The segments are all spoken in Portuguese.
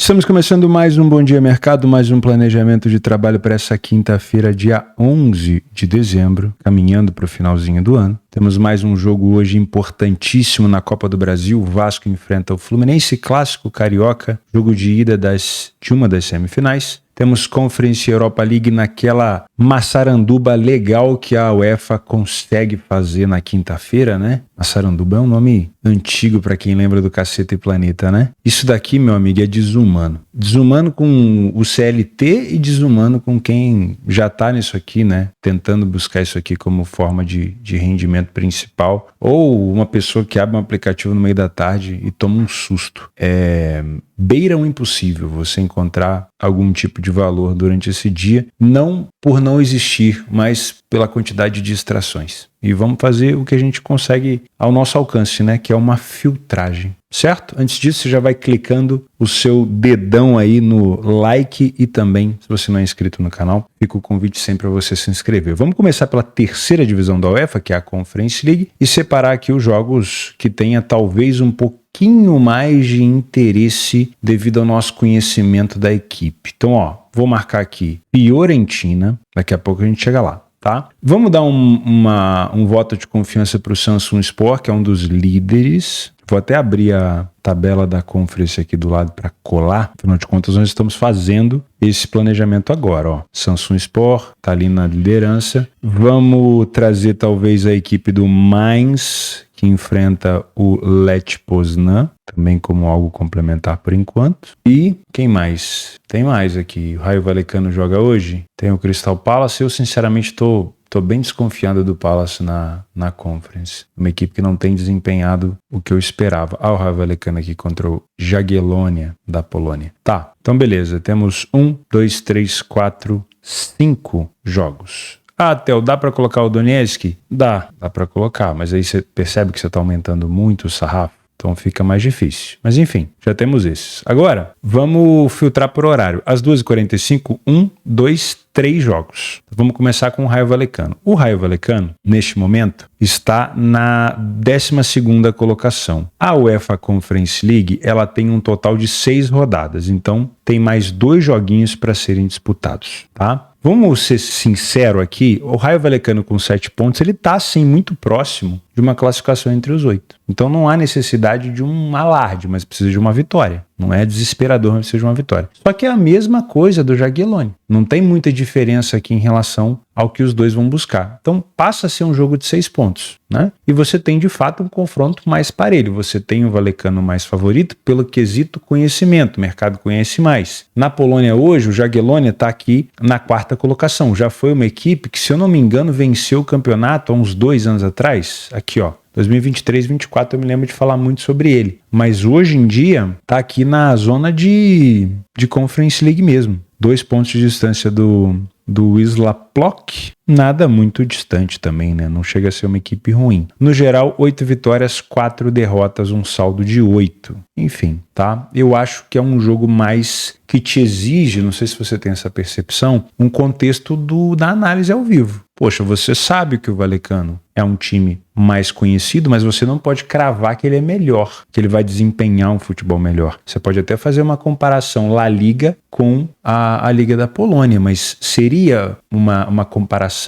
Estamos começando mais um Bom Dia Mercado, mais um planejamento de trabalho para essa quinta-feira, dia 11 de dezembro, caminhando para o finalzinho do ano. Temos mais um jogo hoje importantíssimo na Copa do Brasil. O Vasco enfrenta o Fluminense, clássico carioca, jogo de ida de uma das semifinais. Temos Conference Europa League naquela maçaranduba legal que a UEFA consegue fazer na quinta-feira, né? Maçaranduba é um nome antigo para quem lembra do Caceta e Planeta, né? Isso daqui, meu amigo, é desumano. Desumano com o CLT e desumano com quem já tá nisso aqui, né? Tentando buscar isso aqui como forma de rendimento principal. Ou uma pessoa que abre um aplicativo no meio da tarde e toma um susto. Beira um impossível você encontrar algum tipo de valor durante esse dia, não por não existir, mas pela quantidade de distrações. E vamos fazer o que a gente consegue ao nosso alcance, né? Que é uma filtragem, certo? Antes disso, você já vai clicando o seu dedão aí no like e também, se você não é inscrito no canal, fica o convite sempre para você se inscrever. Vamos começar pela terceira divisão da UEFA, que é a Conference League, e separar aqui os jogos que tenha talvez um pouquinho mais de interesse devido ao nosso conhecimento da equipe. Então, vou marcar aqui Fiorentina, daqui a pouco a gente chega lá. Tá? Vamos dar um voto de confiança para o Samsun Sport, que é um dos líderes. Vou até abrir a tabela da Conference aqui do lado para colar. Afinal de contas, nós estamos fazendo esse planejamento agora. Samsun Sport está ali na liderança. Vamos trazer talvez a equipe do Mainz, que enfrenta o Lech Poznan, também como algo complementar por enquanto. E quem mais? Tem mais aqui. O Rayo Vallecano joga hoje. Tem o Crystal Palace. Eu, sinceramente, tô bem desconfiado do Palace na Conference. Uma equipe que não tem desempenhado o que eu esperava. O Rayo Vallecano aqui contra o Jagiellonia da Polônia. Tá, então beleza. Temos 1, 2, 3, 4, 5 jogos. Theo, dá para colocar o Donetsk? Dá para colocar, mas aí você percebe que você está aumentando muito o sarrafo, então fica mais difícil. Mas enfim, já temos esses. Agora, vamos filtrar por horário. Às 2h45, 1, 2, 3 jogos. Vamos começar com o Rayo Vallecano. O Rayo Vallecano, neste momento, está na 12ª colocação. A UEFA Conference League, ela tem um total de 6 rodadas, então tem mais 2 joguinhos para serem disputados, tá? Vamos ser sincero aqui, o Rayo Vallecano com 7 pontos, ele está sim muito próximo de uma classificação entre os 8. Então não há necessidade de um alarde, mas precisa de uma vitória. Não é desesperador, mas precisa de uma vitória. Só que é a mesma coisa do Jagiellonia. Não tem muita diferença aqui em relação ao que os dois vão buscar. Então passa a ser um jogo de 6 pontos, né? E você tem de fato um confronto mais parelho. Você tem o Vallecano mais favorito pelo quesito conhecimento. O mercado conhece mais. Na Polônia hoje, o Jagiellonia está aqui na 4ª colocação. Já foi uma equipe que, se eu não me engano, venceu o campeonato há uns 2 anos atrás. Aqui, 2023, 2024, eu me lembro de falar muito sobre ele. Mas hoje em dia, tá aqui na zona de Conference League mesmo. 2 pontos de distância do Wisła Płock. Nada muito distante também, né? Não chega a ser uma equipe ruim. No geral, 8 vitórias, 4 derrotas, um saldo de 8. Enfim, tá? Eu acho que é um jogo mais que te exige, não sei se você tem essa percepção, um contexto da análise ao vivo. Poxa, você sabe que o Vallecano é um time mais conhecido, mas você não pode cravar que ele é melhor, que ele vai desempenhar um futebol melhor. Você pode até fazer uma comparação La Liga com a Liga da Polônia, mas seria uma comparação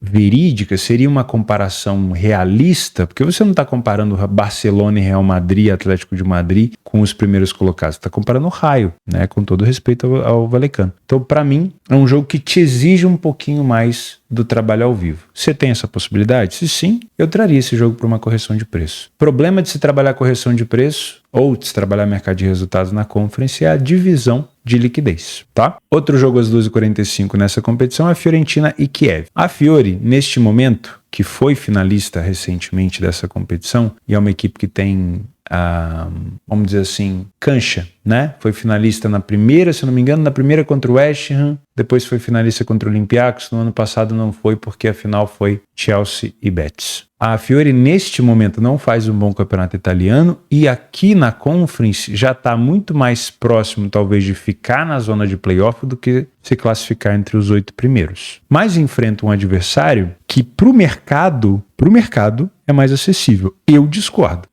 verídica, seria uma comparação realista, porque você não está comparando Barcelona e Real Madrid, Atlético de Madrid com os primeiros colocados, você está comparando o Rayo, né, com todo respeito ao Vallecano. Então, para mim, é um jogo que te exige um pouquinho mais do trabalho ao vivo. Você tem essa possibilidade? Se sim, eu traria esse jogo para uma correção de preço. O problema de se trabalhar correção de preço ou de se trabalhar mercado de resultados na Conference é a divisão de liquidez, tá? Outro jogo às 2h45 nessa competição é Fiorentina e Kiev. A Fiore, neste momento, que foi finalista recentemente dessa competição, e é uma equipe que tem, vamos dizer assim, cancha, né? Foi finalista na primeira, se não me engano, na primeira contra o West Ham, depois foi finalista contra o Olympiacos, no ano passado não foi porque a final foi Chelsea e Betis. A Fiore, neste momento, não faz um bom campeonato italiano e aqui na Conference já está muito mais próximo, talvez, de ficar na zona de playoff do que se classificar entre os 8 primeiros. Mas enfrenta um adversário que, para o mercado, é mais acessível. Eu discordo.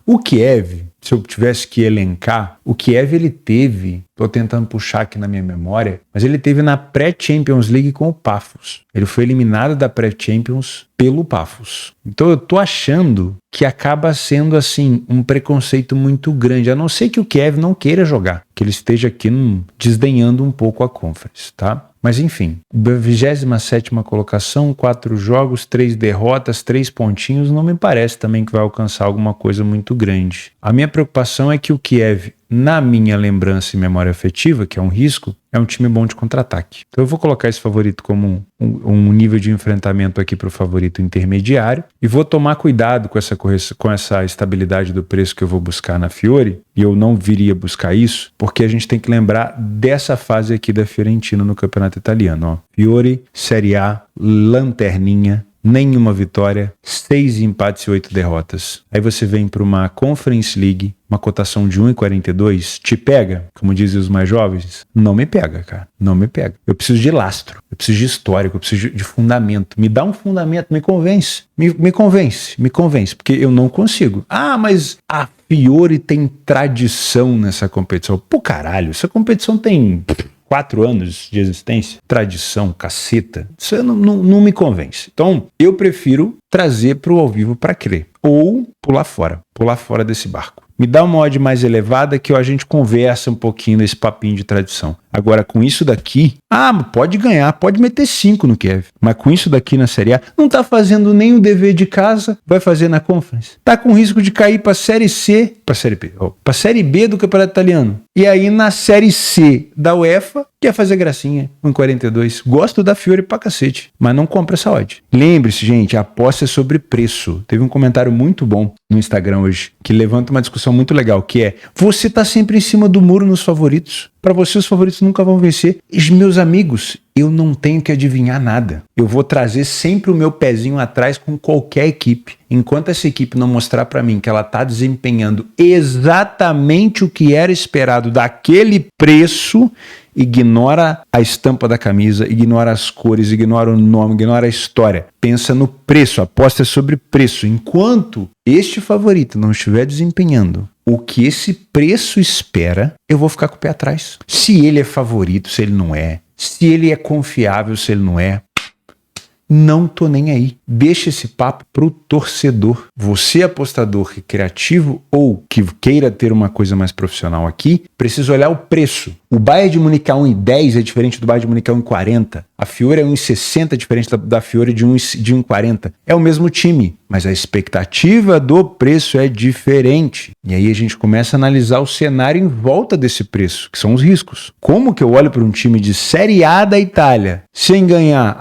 O Kiev se eu tivesse que elencar, o Kiev ele teve, tô tentando puxar aqui na minha memória, mas ele teve na pré-Champions League com o Pafos. Ele foi eliminado da pré-Champions pelo Pafos. Então eu tô achando que acaba sendo assim um preconceito muito grande, a não ser que o Kiev não queira jogar, que ele esteja aqui desdenhando um pouco a Conference, tá? Mas enfim, 27ª colocação, 4 jogos, 3 derrotas, 3 pontinhos, não me parece também que vai alcançar alguma coisa muito grande. A minha preocupação é que o Kiev, na minha lembrança e memória afetiva, que é um risco, é um time bom de contra-ataque. Então eu vou colocar esse favorito como um nível de enfrentamento aqui para o favorito intermediário e vou tomar cuidado com essa estabilidade do preço que eu vou buscar na Fiore, e eu não viria buscar isso, porque a gente tem que lembrar dessa fase aqui da Fiorentina no campeonato italiano. Ó. Fiore, Série A, lanterninha, nenhuma vitória, 6 empates e 8 derrotas. Aí você vem para uma Conference League, uma cotação de 1,42, te pega? Como dizem os mais jovens? Não me pega, cara. Não me pega. Eu preciso de lastro, eu preciso de histórico, eu preciso de fundamento. Me dá um fundamento, me convence. Me convence, porque eu não consigo. Ah, mas a Fiore tem tradição nessa competição. Pô, caralho, essa competição tem 4 anos de existência, tradição, caceta, isso não me convence. Então, eu prefiro trazer para o ao vivo para crer, ou pular fora desse barco. Me dá uma odd mais elevada que a gente conversa um pouquinho nesse papinho de tradição. Agora, com isso daqui, pode ganhar, pode meter 5 no Kiev. Mas com isso daqui na Série A, não tá fazendo nem o dever de casa, vai fazer na Conference. Tá com risco de cair pra Série C, pra Série B do Campeonato Italiano. E aí na Série C da UEFA, quer fazer gracinha, 1,42. Gosto da Fiore pra cacete, mas não compra essa odd. Lembre-se, gente, a aposta é sobre preço. Teve um comentário muito bom no Instagram hoje, que levanta uma discussão muito legal, que é, você tá sempre em cima do muro nos favoritos. Para você, os favoritos nunca vão vencer. E, meus amigos, eu não tenho que adivinhar nada. Eu vou trazer sempre o meu pezinho atrás com qualquer equipe. Enquanto essa equipe não mostrar para mim que ela está desempenhando exatamente o que era esperado daquele preço, ignora a estampa da camisa, ignora as cores, ignora o nome, ignora a história. Pensa no preço, aposta sobre preço. Enquanto este favorito não estiver desempenhando o que esse preço espera, eu vou ficar com o pé atrás. Se ele é favorito, se ele não é. Se ele é confiável, se ele não é. Não tô nem aí. Deixa esse papo pro torcedor. Você, apostador recreativo ou que queira ter uma coisa mais profissional aqui, precisa olhar o preço. O Bayern de Munique a 1,10 é diferente do Bayern de Munique a 1,40. A Fiore é 1,60 diferente da Fiore de 1,40. É o mesmo time, mas a expectativa do preço é diferente. E aí a gente começa a analisar o cenário em volta desse preço, que são os riscos. Como que eu olho para um time de Série A da Itália sem ganhar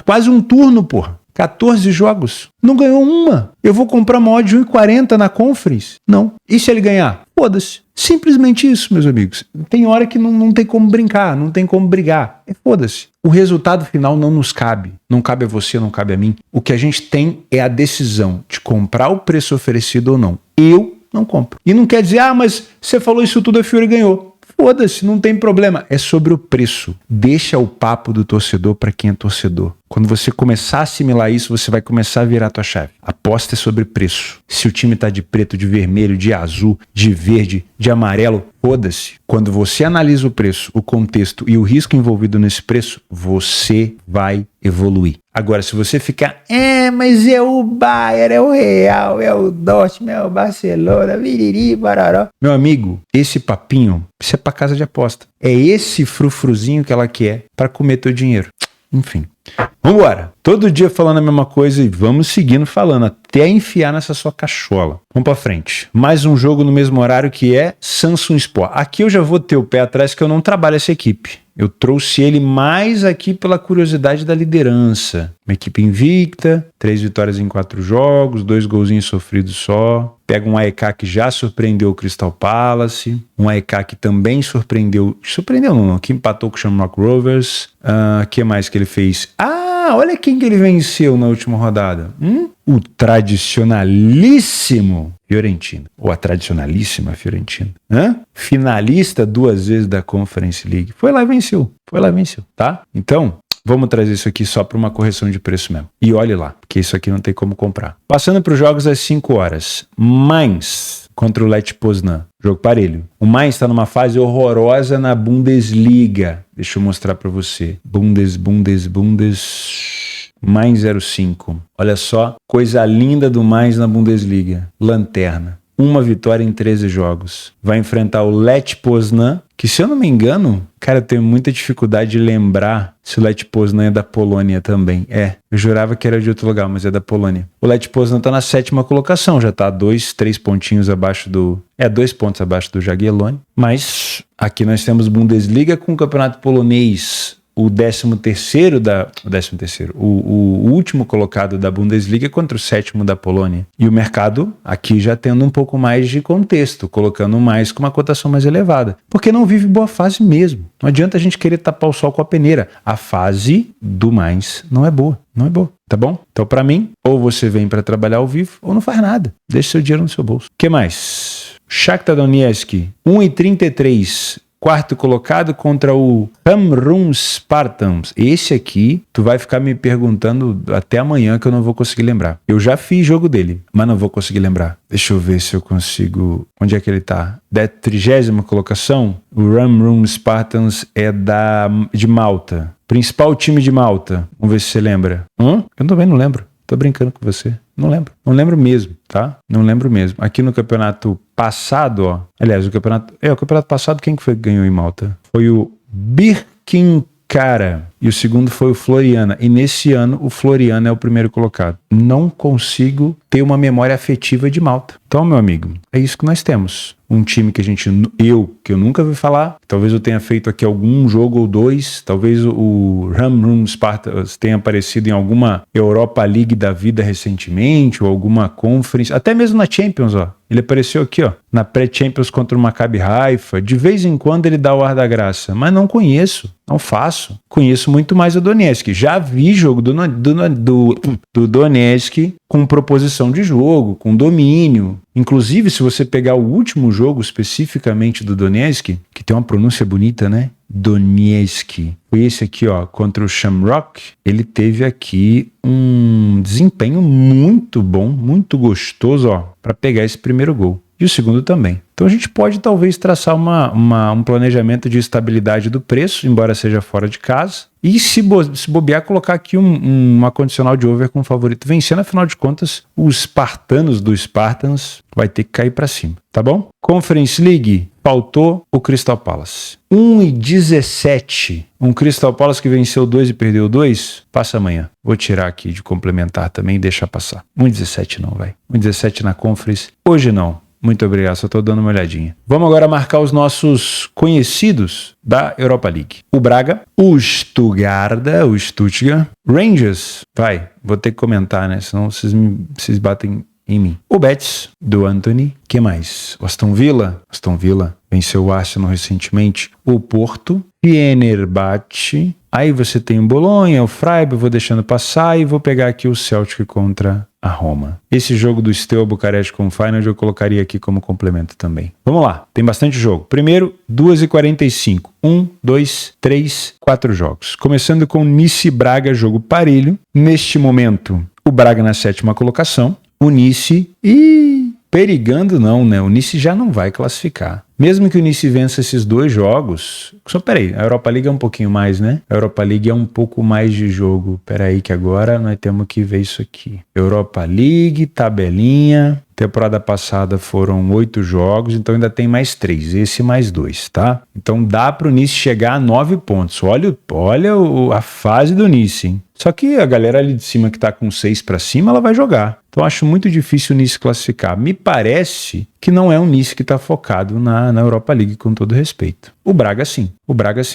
quase um turno, porra? 14 jogos. Não ganhou uma. Eu vou comprar uma odd de 1,40 na Conference? Não. E se ele ganhar? Foda-se. Simplesmente isso, meus amigos. Tem hora que não tem como brincar, não tem como brigar. Foda-se. O resultado final não nos cabe. Não cabe a você, não cabe a mim. O que a gente tem é a decisão de comprar o preço oferecido ou não. Eu não compro. E não quer dizer, mas você falou isso tudo, a Fiore ganhou. Foda-se, não tem problema. É sobre o preço. Deixa o papo do torcedor para quem é torcedor. Quando você começar a assimilar isso, você vai começar a virar a tua chave. Aposta é sobre preço. Se o time tá de preto, de vermelho, de azul, de verde, de amarelo, foda-se. Quando você analisa o preço, o contexto e o risco envolvido nesse preço, você vai evoluir. Agora, se você ficar, mas é o Bayern, é o Real, é o Dortmund, é o Barcelona, viriri, bararó. Meu amigo, esse papinho, isso é pra casa de aposta. É esse frufruzinho que ela quer para comer teu dinheiro. Enfim. Vambora. Todo dia falando a mesma coisa e vamos seguindo falando até enfiar nessa sua cachola. Vamos pra frente. Mais um jogo no mesmo horário que é Samsung Sport. Aqui eu já vou ter o pé atrás que eu não trabalho essa equipe. Eu trouxe ele mais aqui pela curiosidade da liderança. Uma equipe invicta, 3 vitórias em 4 jogos, 2 golzinhos sofridos só. Pega um AEK que já surpreendeu o Crystal Palace. Um AEK que também surpreendeu não, que empatou com o Shamrock Rovers. Que mais que ele fez? Olha quem que ele venceu na última rodada. O tradicionalíssimo Fiorentina. Ou a tradicionalíssima Fiorentina. Finalista 2 vezes da Conference League. Foi lá e venceu. Tá? Então, vamos trazer isso aqui só para uma correção de preço mesmo. E olhe lá, porque isso aqui não tem como comprar. Passando para os jogos às 5 horas. Mainz contra o Lech Poznan. Jogo parelho. O Mainz está numa fase horrorosa na Bundesliga. Deixa eu mostrar para você. Mainz 05. Olha só, coisa linda do Mainz na Bundesliga. Lanterna. Uma vitória em 13 jogos. Vai enfrentar o Lech Poznan, que, se eu não me engano, cara, eu tenho muita dificuldade de lembrar se o Lech Poznan é da Polônia também. Eu jurava que era de outro lugar, mas é da Polônia. O Lech Poznan tá na 7ª colocação, já tá 3 pontinhos abaixo do... 2 pontos abaixo do Jagiellonii. Mas aqui nós temos Bundesliga com o campeonato polonês. O 13º, o último colocado da Bundesliga contra o 7º da Polônia. E o mercado aqui já tendo um pouco mais de contexto, colocando mais com uma cotação mais elevada. Porque não vive boa fase mesmo. Não adianta a gente querer tapar o sol com a peneira. A fase do Mainz não é boa. Não é boa, tá bom? Então, para mim, ou você vem para trabalhar ao vivo, ou não faz nada. Deixa seu dinheiro no seu bolso. O que mais? Shakhtar Donetsk, 1,33. Quarto colocado contra o Hamrun Spartans. Esse aqui, tu vai ficar me perguntando até amanhã que eu não vou conseguir lembrar. Eu já fiz jogo dele, mas não vou conseguir lembrar. Deixa eu ver se eu consigo... Onde é que ele tá? Da 30ª colocação, o Hamrun Spartans é de Malta. Principal time de Malta. Vamos ver se você lembra. Eu também não lembro. Tô brincando com você. Não lembro. Não lembro mesmo, tá? Não lembro mesmo. Aqui no campeonato passado, ó. Aliás, o campeonato passado, quem que foi que ganhou em Malta? Foi o Birkirkara. E o segundo foi o Floriana. E nesse ano, o Floriana é o primeiro colocado. Não consigo ter uma memória afetiva de Malta. Então, meu amigo, é isso que nós temos. Um time que que eu nunca ouvi falar. Talvez eu tenha feito aqui algum jogo ou dois. Talvez o Hamrun Spartans tenha aparecido em alguma Europa League da vida recentemente, ou alguma Conference. Até mesmo na Champions, ó. Ele apareceu aqui, ó, na pré-Champions contra o Maccabi Haifa. De vez em quando ele dá o ar da graça. Mas não conheço, não faço. Conheço muito mais o Donetsk. Já vi jogo do Donetsk com proposição de jogo, com domínio. Inclusive, se você pegar o último jogo especificamente do Donetsk, que tem uma pronúncia bonita, né? Donetsk. Foi esse aqui, ó, contra o Shamrock. Ele teve aqui um desempenho muito bom, muito gostoso, ó, para pegar esse primeiro gol. E o segundo também. Então a gente pode talvez traçar um planejamento de estabilidade do preço, embora seja fora de casa. E se bobear, colocar aqui uma condicional de over com o favorito vencendo. Afinal de contas, os espartanos do Spartans vai ter que cair para cima, tá bom? Conference League, faltou o Crystal Palace. 1,17. Um Crystal Palace que venceu 2 e perdeu 2, passa amanhã. Vou tirar aqui de complementar também e deixar passar. 1,17 não, vai. 1,17 na Conference. Hoje não. Muito obrigado, só estou dando uma olhadinha. Vamos agora marcar os nossos conhecidos da Europa League. O Braga, o Stuttgart, Rangers, vou ter que comentar, né? Senão vocês batem em mim. O Betis, do Anthony. Que mais? Aston Villa venceu o Arsenal recentemente. O Porto, Fenerbahçe. Aí você tem o Bolonha, o Freiburg, vou deixando passar e vou pegar aqui o Celtic contra a Roma. Esse jogo do Steaua Bucareste com o Feyenoord eu colocaria aqui como complemento também. Vamos lá, tem bastante jogo. Primeiro, 2h45. 1, 2, 3, 4 jogos. Começando com Nice Braga, jogo parelho. Neste momento, o Braga na 7ª colocação. O Nice perigando não, né? O Nice já não vai classificar. Mesmo que o Nice vença esses 2 jogos... Só peraí, a Europa League é um pouquinho mais, né? A Europa League é um pouco mais de jogo. Peraí que agora nós temos que ver isso aqui. Europa League, tabelinha... Temporada passada foram 8 jogos, então ainda tem mais 3, esse mais 2, tá? Então dá pro Nice chegar a 9 pontos. Olha a fase do Nice, hein? Só que a galera ali de cima que tá com 6 para cima, ela vai jogar. Então acho muito difícil o Nice classificar. Me parece que não é um Nice que tá focado na Europa League, com todo respeito. O Braga sim.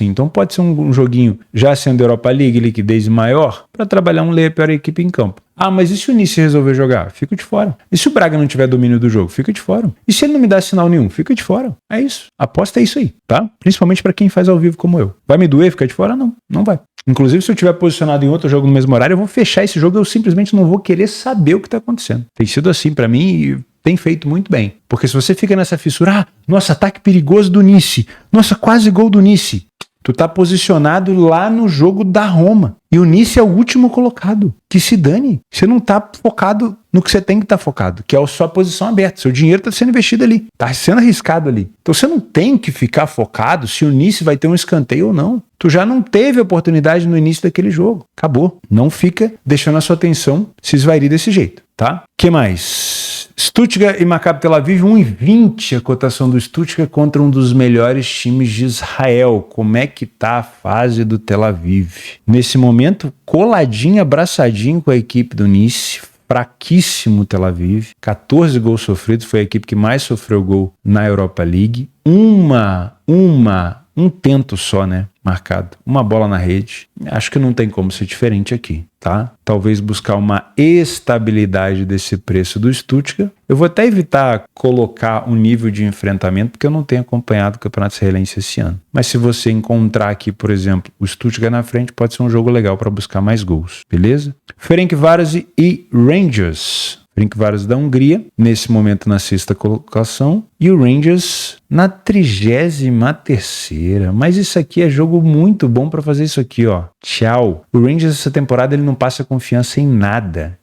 Então pode ser um joguinho, já sendo Europa League, liquidez maior, para trabalhar um layer para a equipe em campo. Ah, mas e se o Nice resolver jogar? Fica de fora. E se o Braga não tiver domínio do jogo? Fica de fora. E se ele não me dá sinal nenhum? Fica de fora. É isso. Aposta é isso aí, tá? Principalmente para quem faz ao vivo como eu. Vai me doer ficar de fora? Não, não vai. Inclusive, se eu tiver posicionado em outro jogo no mesmo horário, eu vou fechar esse jogo, eu simplesmente não vou querer saber o que tá acontecendo. Tem sido assim para mim e tem feito muito bem. Porque se você fica nessa fissura, nossa, ataque perigoso do Nice, nossa, quase gol do Nice, Tu tá posicionado lá no jogo da Roma. E o Nice é o último colocado. Que se dane. Você não tá focado no que você tem que estar focado, que é a sua posição aberta. Seu dinheiro tá sendo investido ali. Tá sendo arriscado ali. Então você não tem que ficar focado se o Nice vai ter um escanteio ou não. Tu já não teve oportunidade no início daquele jogo. Acabou. Não fica deixando a sua atenção se esvairir desse jeito, tá? Que mais? Stuttgart e Maccabi Tel Aviv, 1,20 a cotação do Stuttgart contra um dos melhores times de Israel. Como é que tá a fase do Tel Aviv? Nesse momento, coladinho, abraçadinho com a equipe do Nice. Fraquíssimo Tel Aviv, 14 gols sofridos, foi a equipe que mais sofreu gol na Europa League. Um tento só, né, marcado. Uma bola na rede. Acho que não tem como ser diferente aqui, tá? Talvez buscar uma estabilidade desse preço do Stuttgart. Eu vou até evitar colocar um nível de enfrentamento, porque eu não tenho acompanhado o Campeonato Israelense esse ano. Mas se você encontrar aqui, por exemplo, o Stuttgart na frente, pode ser um jogo legal para buscar mais gols, beleza? Ferencvárosi e Rangers. Ferencvárosi da Hungria, nesse momento na sexta colocação, e o Rangers na 33ª. Mas isso aqui é jogo muito bom para fazer isso aqui, ó. Tchau. O Rangers essa temporada ele não passa confiança em nada,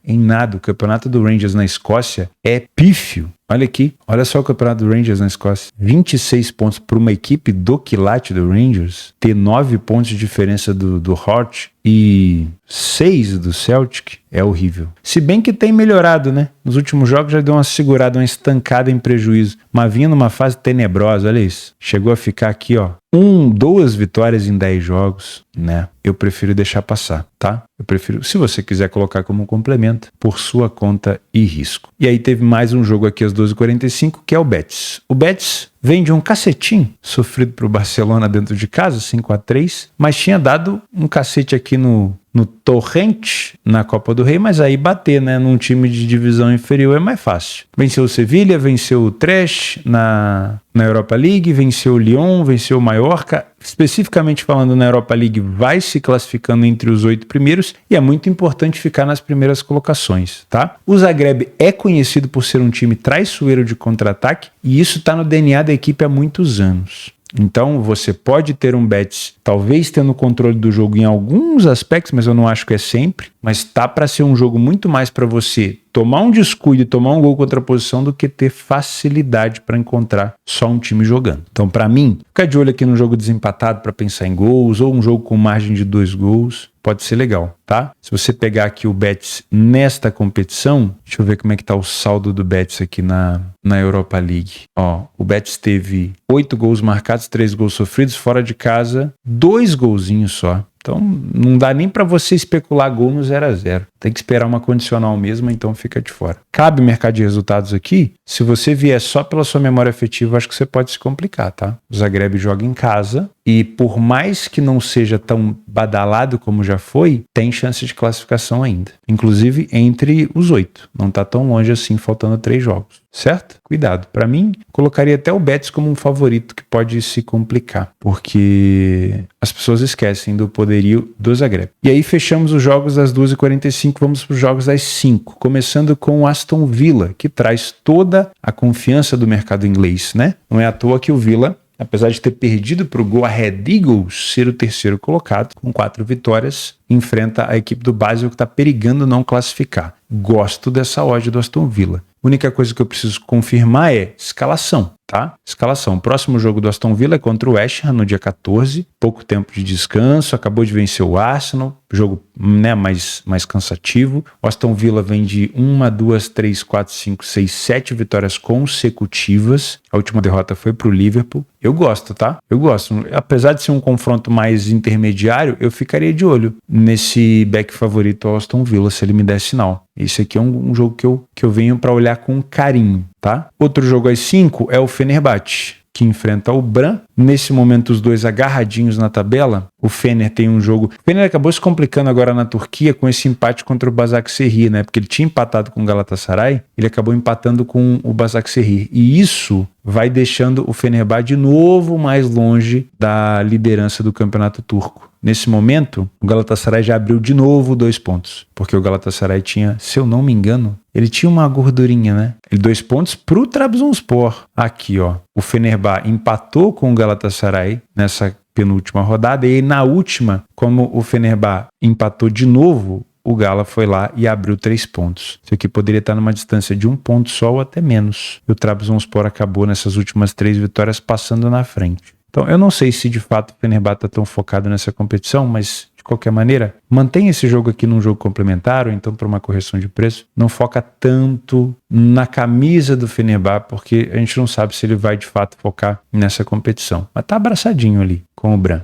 O campeonato do Rangers na Escócia é pífio. Olha aqui, olha só o campeonato do Rangers na Escócia. 26 pontos para uma equipe do quilate do Rangers, ter 9 pontos de diferença do Heart e 6 do Celtic, é horrível. Se bem que tem melhorado, né? Nos últimos jogos já deu uma segurada, uma estancada em prejuízo. Mas vinha numa fase tenebrosa, olha isso. Chegou a ficar aqui, ó. 2 vitórias em 10 jogos, né? Eu prefiro deixar passar, tá? Eu prefiro, se você quiser colocar como um complemento, por sua conta e risco. E aí teve mais um jogo aqui às 12h45, que é o Betis. O Betis vem de um cacetinho sofrido pro Barcelona dentro de casa, 5-3, mas tinha dado um cacete aqui no Torrente, na Copa do Rei, mas aí bater, né, num time de divisão inferior é mais fácil. Venceu o Sevilha, venceu o Trash na Europa League, venceu o Lyon, venceu o Mallorca. Especificamente falando na Europa League, vai se classificando entre os 8 primeiros e é muito importante ficar nas primeiras colocações, tá? O Zagreb é conhecido por ser um time traiçoeiro de contra-ataque e isso está no DNA da equipe há muitos anos. Então você pode ter um Betis talvez tendo o controle do jogo em alguns aspectos, mas eu não acho que é sempre, mas tá para ser um jogo muito mais para você tomar um descuido e tomar um gol contra a posição do que ter facilidade para encontrar só um time jogando. Então para mim, ficar de olho aqui no jogo desempatado para pensar em gols ou um jogo com margem de 2 gols, pode ser legal, tá? Se você pegar aqui o Betis nesta competição, deixa eu ver como é que tá o saldo do Betis aqui na Europa League. Ó, o Betis teve 8 gols marcados, 3 gols sofridos, fora de casa, 2 golzinhos só. Então não dá nem para você especular gol no 0-0. Tem que esperar uma condicional mesmo, então fica de fora. Cabe mercado de resultados aqui? Se você vier só pela sua memória afetiva, acho que você pode se complicar, tá? O Zagreb joga em casa e por mais que não seja tão badalado como já foi, tem chance de classificação ainda. Inclusive entre os 8. Não tá tão longe assim, faltando 3 jogos. Certo? Cuidado. Para mim, colocaria até o Betis como um favorito que pode se complicar, porque as pessoas esquecem do poderio do Zagreb. E aí fechamos os jogos das 2h45, vamos para os jogos das 5, começando com o Aston Villa, que traz toda a confiança do mercado inglês, né? Não é à toa que o Villa, apesar de ter perdido para o Go Ahead Eagles ser o terceiro colocado, com 4 vitórias, enfrenta a equipe do Basel que está perigando não classificar. Gosto dessa odd do Aston Villa. A única coisa que eu preciso confirmar é escalação, tá? Escalação. O próximo jogo do Aston Villa é contra o West Ham no dia 14. Pouco tempo de descanso, acabou de vencer o Arsenal. Jogo, né, mais cansativo. O Aston Villa vem de 1, 2, 3, 4, 5, 6, 7 vitórias consecutivas. A última derrota foi para o Liverpool. Eu gosto, tá? Eu gosto. Apesar de ser um confronto mais intermediário, eu ficaria de olho nesse back favorito ao Aston Villa, se ele me der sinal. Esse aqui é um jogo que eu venho para olhar com carinho, tá? Outro jogo às 5 é o Fenerbahçe, que enfrenta o Bran. Nesse momento, os dois agarradinhos na tabela. O Fener tem um jogo... O Fener acabou se complicando agora na Turquia com esse empate contra o Başakşehir, né? Porque ele tinha empatado com o Galatasaray, ele acabou empatando com o Başakşehir. E isso vai deixando o Fenerbahçe de novo mais longe da liderança do campeonato turco. Nesse momento, o Galatasaray já abriu de novo 2 pontos, porque o Galatasaray tinha, se eu não me engano, ele tinha uma gordurinha, né? 2 pontos pro Trabzonspor. Aqui, ó, o Fenerbahçe empatou com o Galatasaray nessa penúltima rodada, e aí na última, como o Fenerbahçe empatou de novo, o Gala foi lá e abriu 3 pontos. Isso aqui poderia estar numa distância de 1 ponto só ou até menos. E o Trabzonspor acabou nessas últimas 3 vitórias passando na frente. Então eu não sei se de fato o Fenerbahçe está tão focado nessa competição, mas de qualquer maneira, mantenha esse jogo aqui num jogo complementar ou então para uma correção de preço. Não foca tanto na camisa do Fenerbahçe, porque a gente não sabe se ele vai de fato focar nessa competição. Mas tá abraçadinho ali com o Bran.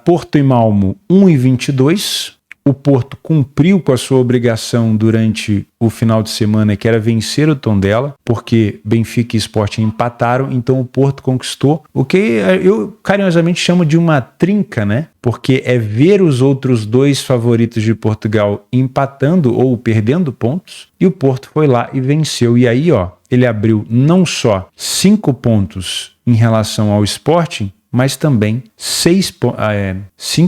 Porto e Malmo 1,22. O Porto cumpriu com a sua obrigação durante o final de semana, que era vencer o Tondela, porque Benfica e Sporting empataram, então o Porto conquistou o que eu carinhosamente chamo de uma trinca, né? Porque é ver os outros 2 favoritos de Portugal empatando ou perdendo pontos, e o Porto foi lá e venceu. E aí, ele abriu não só 5 pontos em relação ao Sporting, mas também 5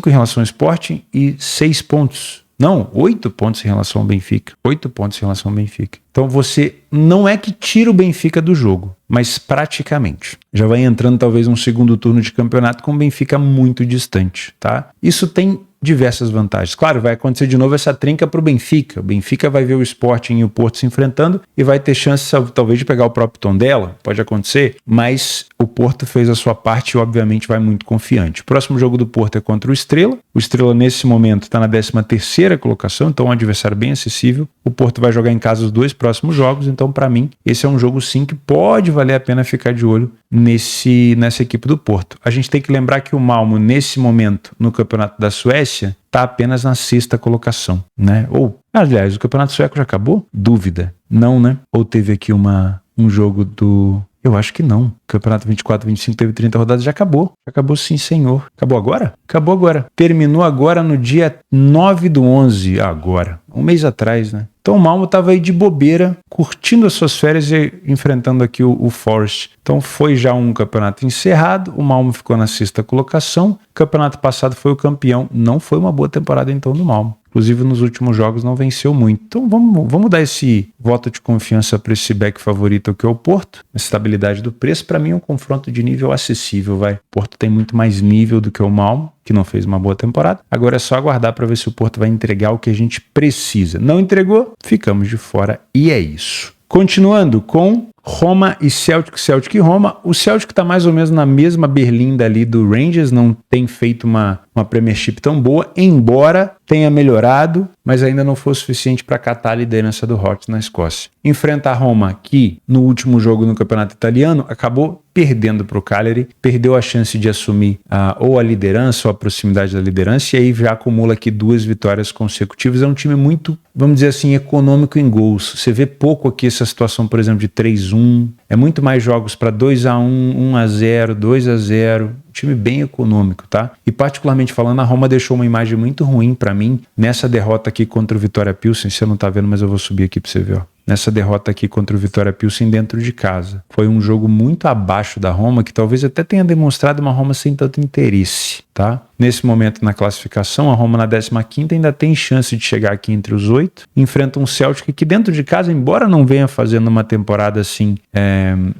em relação ao Sporting e 6 pontos. Não, 8 pontos em relação ao Benfica. 8 pontos em relação ao Benfica. Então você não é que tira o Benfica do jogo, mas praticamente. Já vai entrando talvez um segundo turno de campeonato com o Benfica muito distante, tá? Isso tem diversas vantagens. Claro, vai acontecer de novo essa trinca para o Benfica. O Benfica vai ver o Sporting e o Porto se enfrentando e vai ter chance talvez de pegar o próprio Tondela, pode acontecer, mas o Porto fez a sua parte e obviamente vai muito confiante. O próximo jogo do Porto é contra o Estrela. O Estrela nesse momento está na 13ª colocação, então é um adversário bem acessível. O Porto vai jogar em casa os 2 próximos jogos, então para mim esse é um jogo sim que pode valer a pena ficar de olho nessa equipe do Porto. A gente tem que lembrar que o Malmo nesse momento no Campeonato da Suécia está apenas na 6ª colocação, né? Aliás, o Campeonato Sueco já acabou? Dúvida. Não, né? Ou teve aqui um jogo do... Eu acho que não. O Campeonato 24-25 teve 30 rodadas, já acabou. Já acabou sim, senhor. Acabou agora? Acabou agora. Terminou agora no dia 9/11. Agora. Um mês atrás, né? Então o Malmo estava aí de bobeira, curtindo as suas férias e enfrentando aqui o Forest. Então foi já um campeonato encerrado, o Malmo ficou na 6ª colocação. O campeonato passado foi o campeão. Não foi uma boa temporada então do Malmo. Inclusive nos últimos jogos não venceu muito. Então vamos dar esse voto de confiança para esse back favorito que é o Porto. A estabilidade do preço, para mim é um confronto de nível acessível, vai. O Porto tem muito mais nível do que o Malmo, que não fez uma boa temporada. Agora é só aguardar para ver se o Porto vai entregar o que a gente precisa. Não entregou, ficamos de fora e é isso. Continuando com Roma e Celtic, Celtic e Roma. O Celtic está mais ou menos na mesma berlinda ali do Rangers, não tem feito uma Premiership tão boa, embora tenha melhorado, mas ainda não foi o suficiente para catar a liderança do Hearts na Escócia. Enfrenta a Roma, que no último jogo no Campeonato Italiano acabou perdendo para o Cagliari, perdeu a chance de assumir ou a liderança ou a proximidade da liderança, e aí já acumula aqui 2 vitórias consecutivas. É um time muito, vamos dizer assim, econômico em gols. Você vê pouco aqui essa situação, por exemplo, de 3-1. É muito mais jogos para 2-1, 1-0, 2-0. Time bem econômico, tá? E particularmente falando, a Roma deixou uma imagem muito ruim para mim nessa derrota aqui contra o Vitória Pilsen. Você não tá vendo, mas eu vou subir aqui para você ver, ó. Nessa derrota aqui contra o Vitória Pilsen dentro de casa. Foi um jogo muito abaixo da Roma, que talvez até tenha demonstrado uma Roma sem tanto interesse, tá? Nesse momento na classificação, a Roma na 15ª ainda tem chance de chegar aqui entre os 8. Enfrenta um Celtic que dentro de casa, embora não venha fazendo uma temporada assim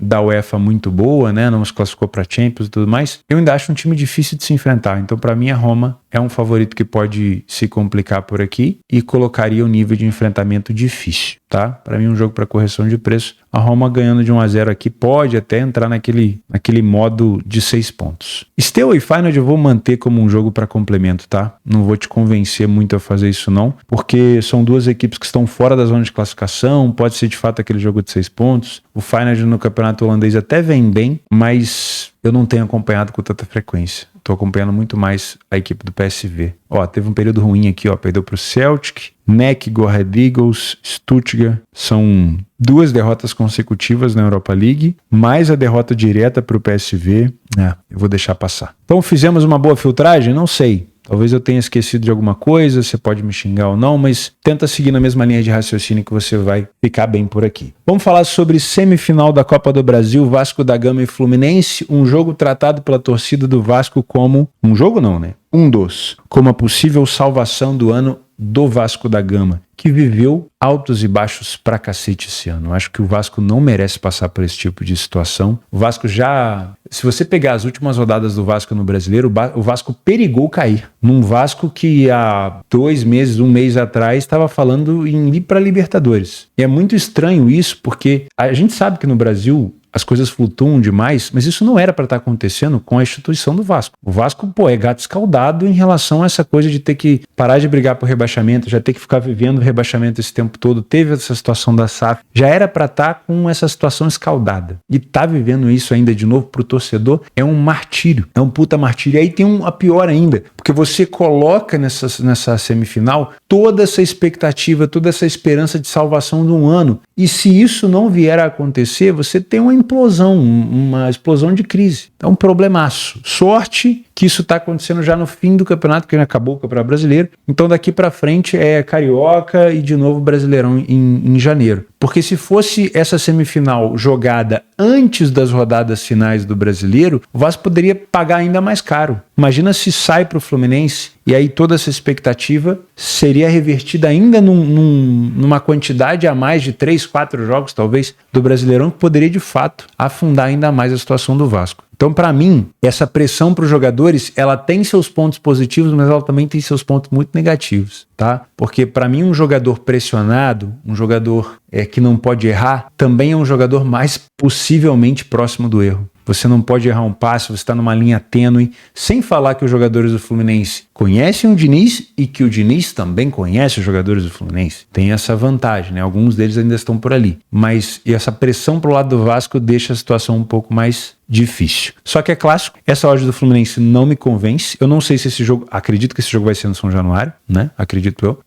da UEFA muito boa, né? Não se classificou para Champions e tudo mais, eu ainda acho um time difícil de se enfrentar. Então para mim a Roma é um favorito que pode se complicar por aqui e colocaria o nível de enfrentamento difícil, tá? Para mim um jogo para correção de preço. A Roma ganhando de 1-0 aqui pode até entrar naquele modo de 6 pontos. Steaua e Feyenoord eu vou manter como um jogo para complemento, tá? Não vou te convencer muito a fazer isso não, porque são 2 equipes que estão fora da zona de classificação, pode ser de fato aquele jogo de 6 pontos. O Feyenoord no campeonato holandês até vem bem, mas eu não tenho acompanhado com tanta frequência. Estou acompanhando muito mais a equipe do PSV. Ó, teve um período ruim aqui, ó, perdeu para o Celtic, NEC, Go Ahead Eagles, Stuttgart. São 2 derrotas consecutivas na Europa League, mais a derrota direta para o PSV. Eu vou deixar passar. Então fizemos uma boa filtragem? Não sei. Talvez eu tenha esquecido de alguma coisa, você pode me xingar ou não, mas tenta seguir na mesma linha de raciocínio que você vai ficar bem por aqui. Vamos falar sobre semifinal da Copa do Brasil, Vasco da Gama e Fluminense, um jogo tratado pela torcida do Vasco como... Um jogo não, né? Como a possível salvação do ano do Vasco da Gama, que viveu altos e baixos pra cacete esse ano. Eu acho que o Vasco não merece passar por esse tipo de situação. O Vasco já... Se você pegar as últimas rodadas do Vasco no Brasileiro, o Vasco perigou cair. Num Vasco que há 2 meses, 1 mês atrás, estava falando em ir para Libertadores. E é muito estranho isso, porque a gente sabe que no Brasil as coisas flutuam demais, mas isso não era para estar acontecendo com a instituição do Vasco. O Vasco, é gato escaldado em relação a essa coisa de ter que parar de brigar por rebaixamento, já ter que ficar vivendo o rebaixamento esse tempo todo. Teve essa situação da SAF, já era para estar com essa situação escaldada. E tá vivendo isso ainda de novo pro torcedor é um martírio, é um puta martírio. E aí tem a pior ainda, porque você coloca nessa semifinal toda essa expectativa, toda essa esperança de salvação de um ano. E se isso não vier a acontecer, você tem uma implosão, uma explosão de crise. É um problemaço. Sorte que isso está acontecendo já no fim do campeonato, que acabou o Campeonato Brasileiro. Então daqui para frente é Carioca e de novo Brasileirão em janeiro. Porque se fosse essa semifinal jogada antes das rodadas finais do Brasileiro, o Vasco poderia pagar ainda mais caro. Imagina se sai para o Fluminense e aí toda essa expectativa seria revertida ainda numa quantidade a mais de 3, 4 jogos, talvez, do Brasileirão, que poderia de fato afundar ainda mais a situação do Vasco. Então, para mim, essa pressão para os jogadores, ela tem seus pontos positivos, mas ela também tem seus pontos muito negativos, tá? Porque, para mim, um jogador pressionado, um jogador que não pode errar, também é um jogador mais possivelmente próximo do erro. Você não pode errar um passe, você está numa linha tênue, sem falar que os jogadores do Fluminense conhecem o Diniz e que o Diniz também conhece os jogadores do Fluminense. Tem essa vantagem, né? Alguns deles ainda estão por ali. Mas essa pressão pro lado do Vasco deixa a situação um pouco mais difícil. Só que é clássico, essa odd do Fluminense não me convence. Eu não sei se esse jogo, acredito que esse jogo vai ser no São Januário, né? Acredito eu.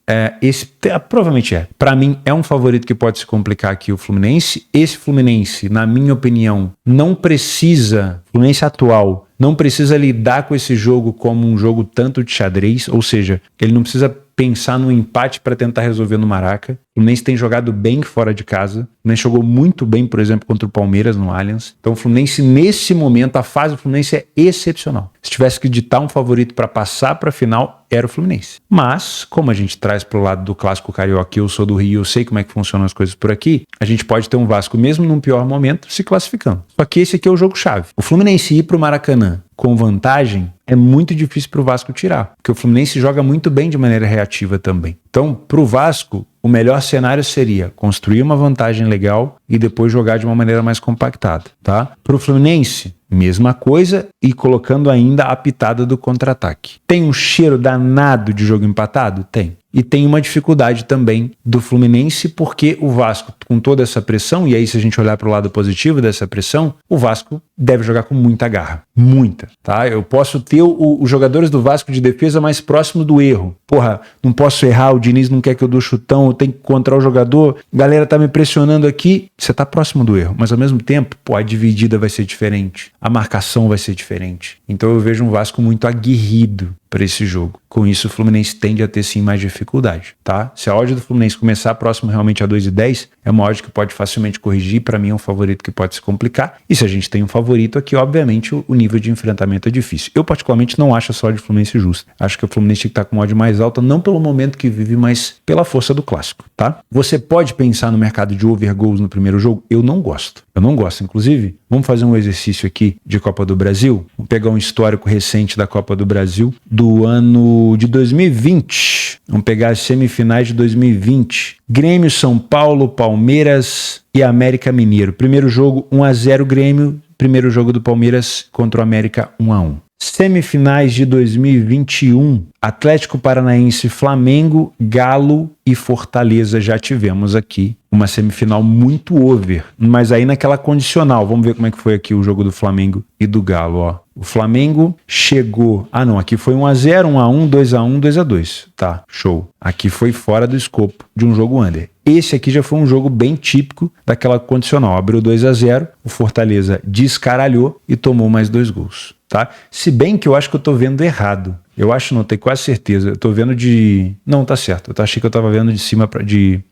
Provavelmente é. Para mim é um favorito que pode se complicar aqui o Fluminense. Esse Fluminense, na minha opinião, não precisa, Fluminense atual, não precisa lidar com esse jogo como um jogo tanto de xadrez, ou seja, ele não precisa pensar no empate para tentar resolver no Maraca. O Fluminense tem jogado bem fora de casa. O Fluminense jogou muito bem, por exemplo, contra o Palmeiras no Allianz. Então o Fluminense, nesse momento, a fase do Fluminense é excepcional. Se tivesse que ditar um favorito para passar para a final, era o Fluminense. Mas, como a gente traz para o lado do clássico carioca, eu sou do Rio, eu sei como é que funcionam as coisas por aqui, a gente pode ter um Vasco, mesmo num pior momento, se classificando. Só que esse aqui é o jogo-chave. O Fluminense ir para o Maracanã com vantagem é muito difícil para o Vasco tirar, porque o Fluminense joga muito bem de maneira reativa também. Então, para o Vasco, o melhor cenário seria construir uma vantagem legal e depois jogar de uma maneira mais compactada, tá? Para o Fluminense, mesma coisa e colocando ainda a pitada do contra-ataque. Tem um cheiro danado de jogo empatado? Tem. E tem uma dificuldade também do Fluminense, porque o Vasco, com toda essa pressão, e aí se a gente olhar para o lado positivo dessa pressão, o Vasco deve jogar com muita garra. Muita, tá? Eu posso ter os jogadores do Vasco de defesa mais próximo do erro. Porra, não posso errar, o Diniz não quer que eu dou chutão, eu tenho que encontrar o jogador, galera tá me pressionando aqui, você tá próximo do erro, mas ao mesmo tempo, a dividida vai ser diferente, a marcação vai ser diferente. Então eu vejo um Vasco muito aguerrido para esse jogo. Com isso, o Fluminense tende a ter sim mais dificuldade, tá? Se a odd do Fluminense começar próximo realmente a 2,10, é uma odd que pode facilmente corrigir, para mim é um favorito que pode se complicar, e se a gente tem um favorito aqui, obviamente o nível de enfrentamento é difícil. Eu particularmente não acho essa odd do Fluminense justa. Acho que o Fluminense tem que estar com uma odd mais alta, não pelo momento que vive, mas pela força do clássico, tá? Você pode pensar no mercado de over goals no primeiro jogo? Eu não gosto. Eu não gosto. Inclusive, vamos fazer um exercício aqui de Copa do Brasil. Vamos pegar um histórico recente da Copa do Brasil do ano de 2020. Vamos pegar as semifinais de 2020. Grêmio, São Paulo, Palmeiras e América Mineiro. Primeiro jogo 1-0 Grêmio. Primeiro jogo do Palmeiras contra o América 1-1. Semifinais de 2021, Atlético Paranaense, Flamengo, Galo e Fortaleza. Já tivemos aqui uma semifinal muito over, mas aí naquela condicional. Vamos ver como é que foi aqui o jogo do Flamengo e do Galo, ó. O Flamengo chegou... aqui foi 1-0, 1-1, 2-1, 2-2. Tá, show. Aqui foi fora do escopo de um jogo under. Esse aqui já foi um jogo bem típico daquela condicional. Abriu 2-0, o Fortaleza descaralhou e tomou mais 2 gols. Tá? Se bem que eu acho que eu tô vendo errado. Eu acho, não, tenho quase certeza. Eu tô vendo de... Não, tá certo. Eu achei que eu tava vendo de cima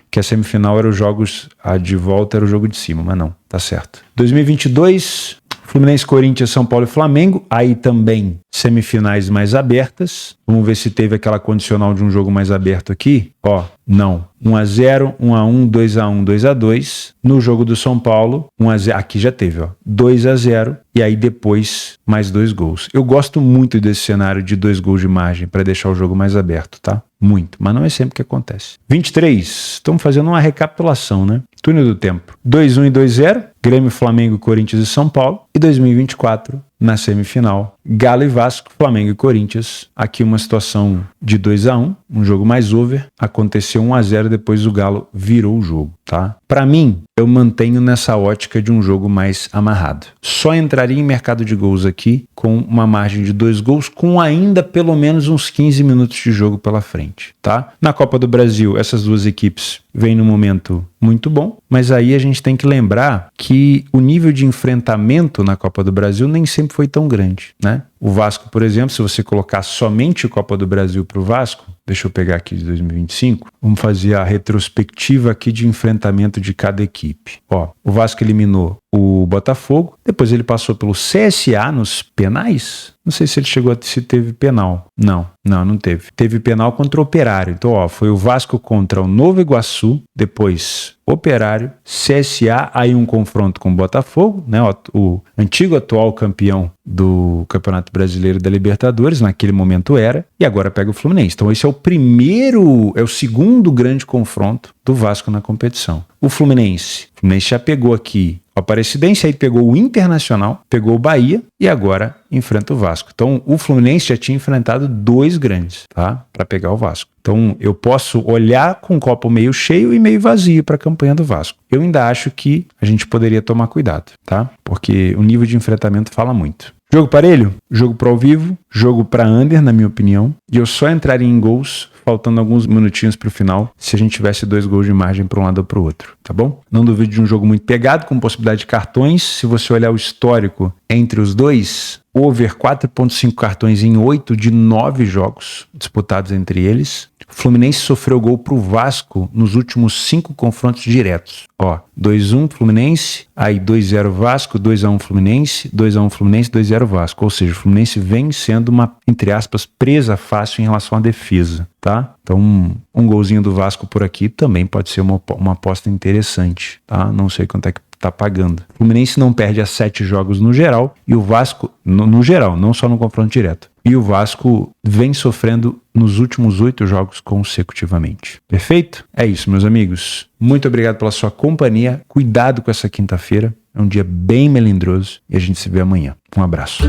que a semifinal era os jogos... A de volta era o jogo de cima, mas não. Tá certo. 2022... Fluminense, Corinthians, São Paulo e Flamengo. Aí também semifinais mais abertas. Vamos ver se teve aquela condicional de um jogo mais aberto aqui. Ó, não. 1-0, 1-1, 2-1, 2-2. No jogo do São Paulo, 1-0. Aqui já teve, ó. 2-0. E aí depois mais 2 gols. Eu gosto muito desse cenário de 2 gols de margem para deixar o jogo mais aberto, tá? Muito. Mas não é sempre que acontece. 23. Estamos fazendo uma recapitulação, né? Túnel do tempo. 2-1 e 2-0. Grêmio, Flamengo, Corinthians e São Paulo. E 2024, na semifinal, Galo e Vasco, Flamengo e Corinthians. Aqui uma situação de 2-1, um jogo mais over. Aconteceu 1-0, depois o Galo virou o jogo, tá? Para mim, eu mantenho nessa ótica de um jogo mais amarrado. Só entraria em mercado de gols aqui com uma margem de 2 gols, com ainda pelo menos uns 15 minutos de jogo pela frente, tá? Na Copa do Brasil, essas duas equipes vêm num momento muito bom, mas aí a gente tem que lembrar que o nível de enfrentamento na Copa do Brasil nem sempre foi tão grande, né? O Vasco, por exemplo, se você colocar somente a Copa do Brasil para o Vasco, deixa eu pegar aqui de 2025, vamos fazer a retrospectiva aqui de enfrentamento de cada equipe. Ó, o Vasco eliminou o Botafogo, depois ele passou pelo CSA nos penais. Não sei se ele chegou a se teve penal. Não teve. Teve penal contra o Operário. Então, ó, foi o Vasco contra o Nova Iguaçu, depois Operário, CSA, aí um confronto com o Botafogo, né? O antigo atual campeão do Campeonato Brasileiro da Libertadores, naquele momento era, e agora pega o Fluminense. Então esse é o segundo grande confronto do Vasco na competição. O Fluminense já pegou aqui o Aparecidense, aí pegou o Internacional, pegou o Bahia e agora enfrenta o Vasco. Então o Fluminense já tinha enfrentado 2 grandes, tá? Para pegar o Vasco. Então eu posso olhar com o copo meio cheio e meio vazio para a campanha do Vasco. Eu ainda acho que a gente poderia tomar cuidado, tá? Porque o nível de enfrentamento fala muito. Jogo parelho? Jogo para ao vivo, jogo para under, na minha opinião. E eu só entraria em gols faltando alguns minutinhos para o final, se a gente tivesse 2 gols de margem para um lado ou para o outro, tá bom? Não duvido de um jogo muito pegado, com possibilidade de cartões. Se você olhar o histórico entre os dois, over 4,5 cartões em 8 de 9 jogos disputados entre eles. O Fluminense sofreu gol pro Vasco nos últimos 5 confrontos diretos. Ó, 2-1 Fluminense, aí 2-0 Vasco, 2-1 Fluminense, 2-1 Fluminense, 2-0 Vasco. Ou seja, o Fluminense vem sendo uma, entre aspas, presa fácil em relação à defesa, tá? Então, um golzinho do Vasco por aqui também pode ser uma aposta interessante, tá? Não sei quanto é que tá pagando. O Fluminense não perde há 7 jogos no geral, e o Vasco, no geral, não só no confronto direto. E o Vasco vem sofrendo nos últimos 8 jogos consecutivamente. Perfeito? É isso, meus amigos. Muito obrigado pela sua companhia. Cuidado com essa quinta-feira. É um dia bem melindroso e a gente se vê amanhã. Um abraço.